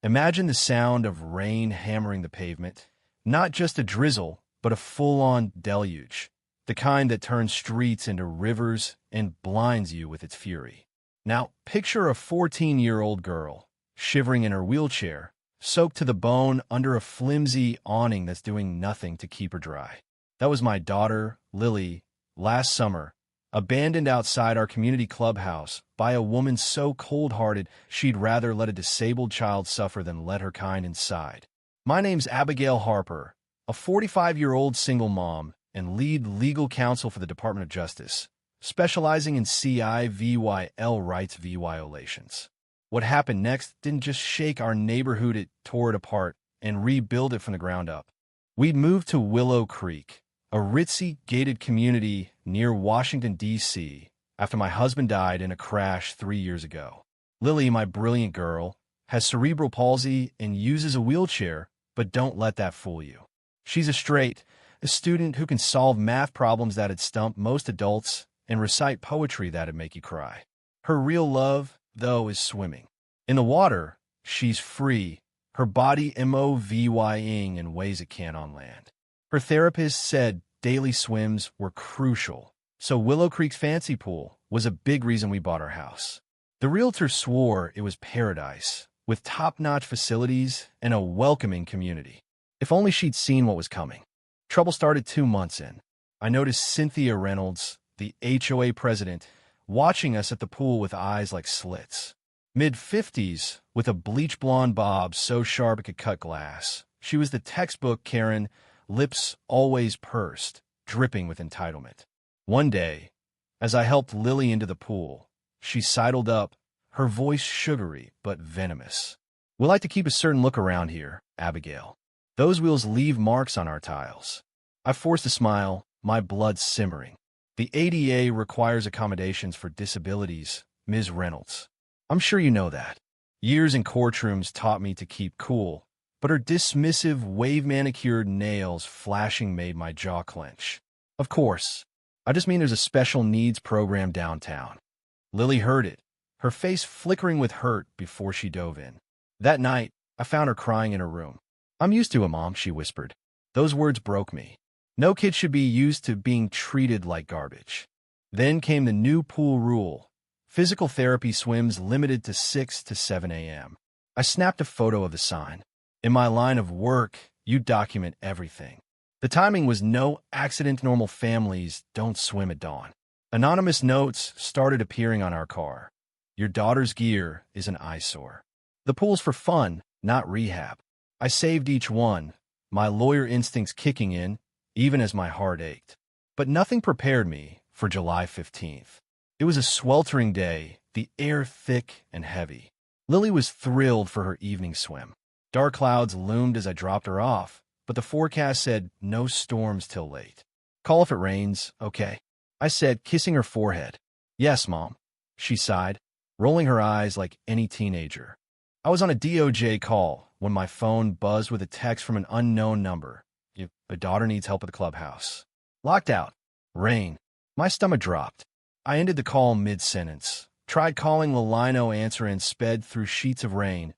Imagine the sound of rain hammering the pavement, not just a drizzle, but a full-on deluge, the kind that turns streets into rivers and blinds you with its fury. Now, picture a 14-year-old girl, shivering in her wheelchair, soaked to the bone under a flimsy awning that's doing nothing to keep her dry. That was my daughter, Lily, last summer, abandoned outside our community clubhouse by a woman so cold-hearted she'd rather let a disabled child suffer than let her kind inside. My name's Abigail Harper, a 45-year-old single mom and lead legal counsel for the Department of Justice, specializing in CIVYL rights violations. What happened next didn't just shake our neighborhood, it tore it apart and rebuilt it from the ground up. We'd moved to Willow Creek, a ritzy, gated community near Washington, D.C., after my husband died in a crash 3 years ago. Lily, my brilliant girl, has cerebral palsy and uses a wheelchair, but don't let that fool you. She's a student who can solve math problems that'd stump most adults and recite poetry that'd make you cry. Her real love, though, is swimming. In the water, she's free, her body moving in ways it can't on land. Her therapist said daily swims were crucial, so Willow Creek's fancy pool was a big reason we bought our house. The realtor swore it was paradise, with top-notch facilities and a welcoming community. If only she'd seen what was coming. Trouble started 2 months in. I noticed Cynthia Reynolds, the HOA president, watching us at the pool with eyes like slits. Mid-50s, with a bleach blonde bob so sharp it could cut glass. She was the textbook Karen, lips always pursed, dripping with entitlement. One day, as I helped Lily into the pool, she sidled up, her voice sugary but venomous. "We like to keep a certain look around here, Abigail. Those wheels leave marks on our tiles." I forced a smile, my blood simmering. "The ADA requires accommodations for disabilities, Ms. Reynolds. I'm sure you know that." Years in courtrooms taught me to keep cool, but her dismissive, wave-manicured nails flashing made my jaw clench. "Of course. I just mean there's a special needs program downtown." Lily heard it, her face flickering with hurt before she dove in. That night, I found her crying in her room. "I'm used to it, Mom," she whispered. Those words broke me. No kid should be used to being treated like garbage. Then came the new pool rule. Physical therapy swims limited to 6 to 7 a.m. I snapped a photo of the sign. In my line of work, you document everything. The timing was no accident. Normal families don't swim at dawn. Anonymous notes started appearing on our car. "Your daughter's gear is an eyesore. The pool's for fun, not rehab." I saved each one, my lawyer instincts kicking in, even as my heart ached. But nothing prepared me for July 15th. It was a sweltering day, the air thick and heavy. Lily was thrilled for her evening swim. Dark clouds loomed as I dropped her off, but the forecast said no storms till late. "Call if it rains, okay?" I said, kissing her forehead. "Yes, Mom," she sighed, rolling her eyes like any teenager. I was on a DOJ call when my phone buzzed with a text from an unknown number. "Your daughter needs help at the clubhouse." Locked out. Rain. My stomach dropped. I ended the call mid-sentence, tried calling the line no answer, and sped through sheets of rain,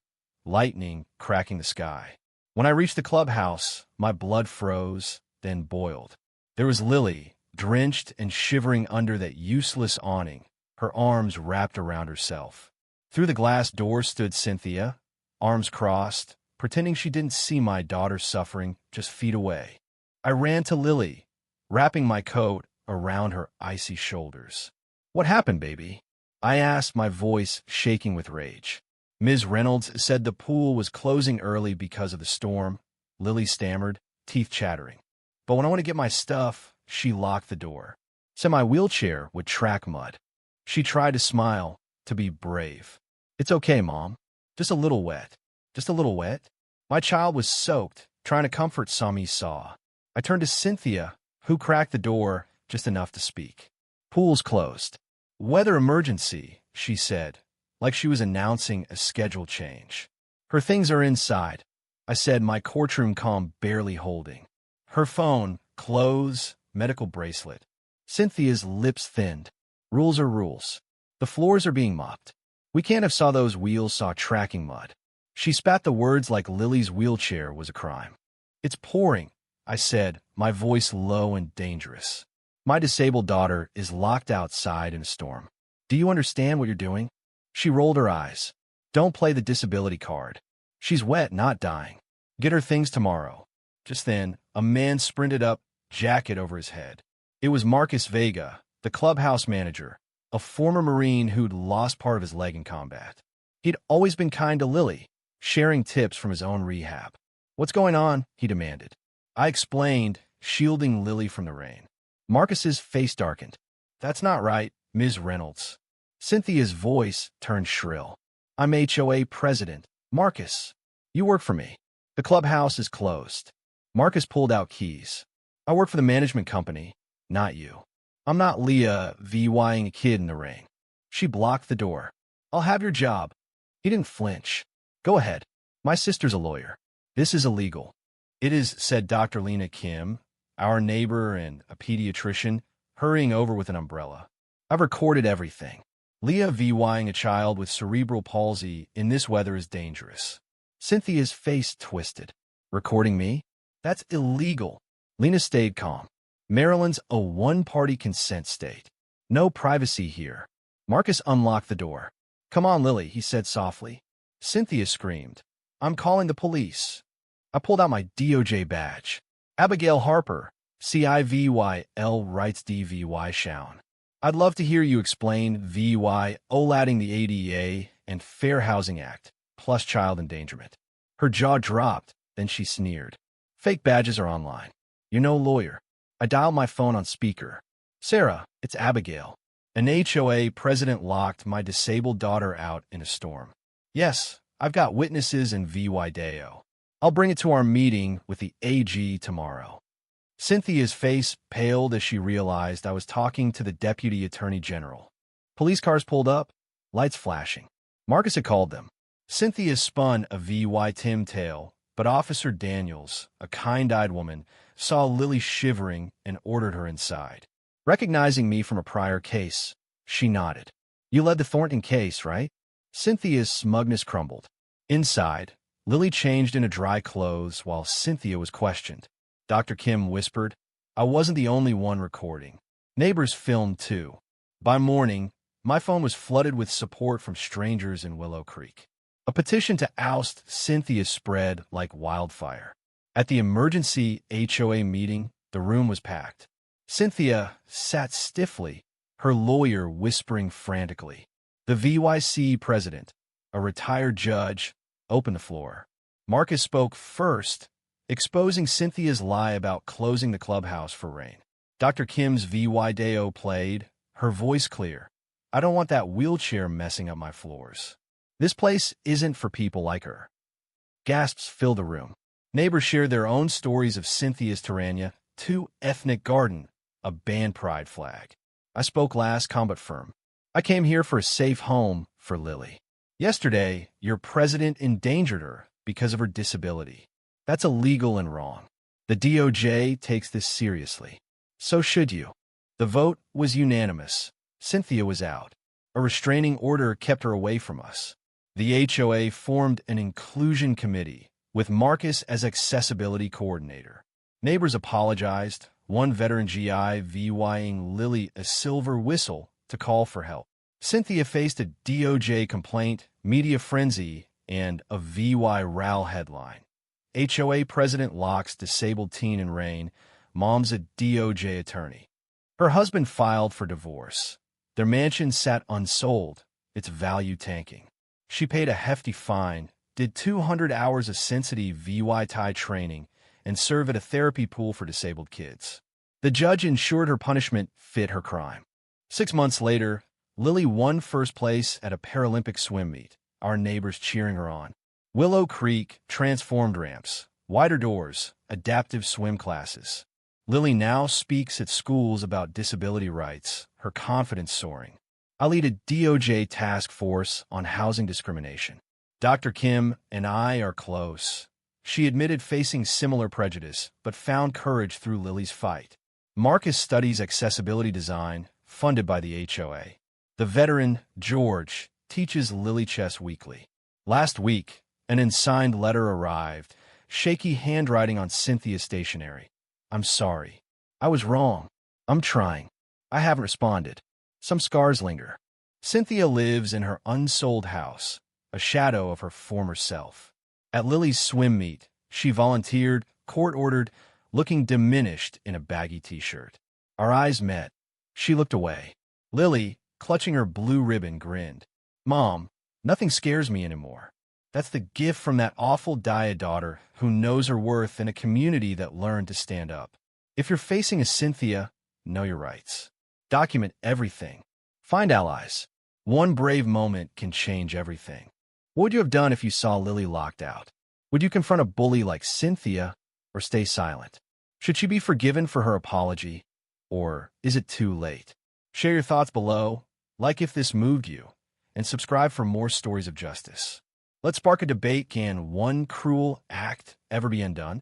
lightning cracking the sky. When I reached the clubhouse, my blood froze, then boiled. There was Lily, drenched and shivering under that useless awning, her arms wrapped around herself. Through the glass door stood Cynthia, arms crossed, pretending she didn't see my daughter suffering just feet away. I ran to Lily, wrapping my coat around her icy shoulders. "What happened, baby?" I asked, my voice shaking with rage. Ms. Reynolds said the pool was closing early because of the storm, Lily stammered, teeth chattering. "But when I want to get my stuff," she locked the door. Said my wheelchair would track mud. She tried to smile, to be brave. "It's okay, Mom. Just a little wet." "Just a little wet?" My child was soaked, trying to comfort some he saw. I turned to Cynthia, who cracked the door just enough to speak. "Pool's closed. Weather emergency," she said, like she was announcing a schedule change. "Her things are inside," I said, my courtroom calm barely holding. "Her phone, clothes, medical bracelet." Cynthia's lips thinned. "Rules are rules. The floors are being mopped. We can't have saw those wheels saw tracking mud." She spat the words like Lily's wheelchair was a crime. It's pouring, I said, my voice low and dangerous. My disabled daughter is locked outside in a storm. Do you understand what you're doing? She rolled her eyes. Don't play the disability card. She's wet, not dying. Get her things tomorrow. Just then, a man sprinted up, jacket over his head. It was Marcus Vega, the clubhouse manager, a former Marine who'd lost part of his leg in combat. He'd always been kind to Lily, sharing tips from his own rehab. What's going on? He demanded. I explained, shielding Lily from the rain. Marcus's face darkened. That's not right, Ms. Reynolds. Cynthia's voice turned shrill. I'm HOA president. Marcus, you work for me. The clubhouse is closed. Marcus pulled out keys. I work for the management company, not you. I'm not Leah VYing a kid in the rain. She blocked the door. I'll have your job. He didn't flinch. Go ahead. My sister's a lawyer. This is illegal. It is, said Dr. Lena Kim, our neighbor and a pediatrician, hurrying over with an umbrella. I've recorded everything. Leah VYing a child with cerebral palsy in this weather is dangerous. Cynthia's face twisted. Recording me? That's illegal. Lena stayed calm. Maryland's a one-party consent state. No privacy here. Marcus unlocked the door. Come on, Lily, he said softly. Cynthia screamed. I'm calling the police. I pulled out my DOJ badge. Abigail Harper, CIVYL writes DVY Shown. I'd love to hear you explain VY OLADing the ADA and Fair Housing Act, plus child endangerment. Her jaw dropped, then she sneered. Fake badges are online. You're no lawyer. I dialed my phone on speaker. Sarah, it's Abigail. An HOA president locked my disabled daughter out in a storm. Yes, I've got witnesses in VY Deo. I'll bring it to our meeting with the AG tomorrow. Cynthia's face paled as she realized I was talking to the Deputy Attorney General. Police cars pulled up, lights flashing. Marcus had called them. Cynthia spun a VY Tim tail, but Officer Daniels, a kind-eyed woman, saw Lily shivering and ordered her inside. Recognizing me from a prior case, she nodded. You led the Thornton case, right? Cynthia's smugness crumbled. Inside, Lily changed into dry clothes while Cynthia was questioned. Dr. Kim whispered, I wasn't the only one recording. Neighbors filmed too. By morning, my phone was flooded with support from strangers in Willow Creek. A petition to oust Cynthia spread like wildfire. At the emergency HOA meeting, the room was packed. Cynthia sat stiffly, her lawyer whispering frantically. The VYC president, a retired judge, opened the floor. Marcus spoke first, exposing Cynthia's lie about closing the clubhouse for rain. Dr. Kim's VY Deo played, her voice clear. I don't want that wheelchair messing up my floors. This place isn't for people like her. Gasps filled the room. Neighbors shared their own stories of Cynthia's tyrannia, too ethnic garden, a banned pride flag. I spoke last, calm but firm. I came here for a safe home for Lily. Yesterday, your president endangered her because of her disability. That's illegal and wrong. The DOJ takes this seriously. So should you. The vote was unanimous. Cynthia was out. A restraining order kept her away from us. The HOA formed an inclusion committee with Marcus as accessibility coordinator. Neighbors apologized, one veteran GI VYing Lily a silver whistle to call for help. Cynthia faced a DOJ complaint, media frenzy, and a VY RAL headline. HOA president locks disabled teen in rain, mom's a DOJ attorney. Her husband filed for divorce. Their mansion sat unsold, its value tanking. She paid a hefty fine, did 200 hours of sensitive VY Thai training, and served at a therapy pool for disabled kids. The judge ensured her punishment fit her crime. 6 months later, Lily won first place at a Paralympic swim meet, our neighbors cheering her on. Willow Creek transformed ramps, wider doors, adaptive swim classes. Lily now speaks at schools about disability rights, her confidence soaring. I lead a DOJ task force on housing discrimination. Dr. Kim and I are close. She admitted facing similar prejudice, but found courage through Lily's fight. Marcus studies accessibility design, funded by the HOA. The veteran, George, teaches Lily chess weekly. Last week, An unsigned letter arrived, shaky handwriting on Cynthia's stationery. I'm sorry. I was wrong. I'm trying. I haven't responded. Some scars linger. Cynthia lives in her unsold house, a shadow of her former self. At Lily's swim meet, she volunteered, court-ordered, looking diminished in a baggy t-shirt. Our eyes met. She looked away. Lily, clutching her blue ribbon, grinned. Mom, nothing scares me anymore. That's the gift from that awful diet daughter who knows her worth in a community that learned to stand up. If you're facing a Cynthia, know your rights. Document everything. Find allies. One brave moment can change everything. What would you have done if you saw Lily locked out? Would you confront a bully like Cynthia or stay silent? Should she be forgiven for her apology, or is it too late? Share your thoughts below, like if this moved you, and subscribe for more stories of justice. Let's spark a debate. Can one cruel act ever be undone?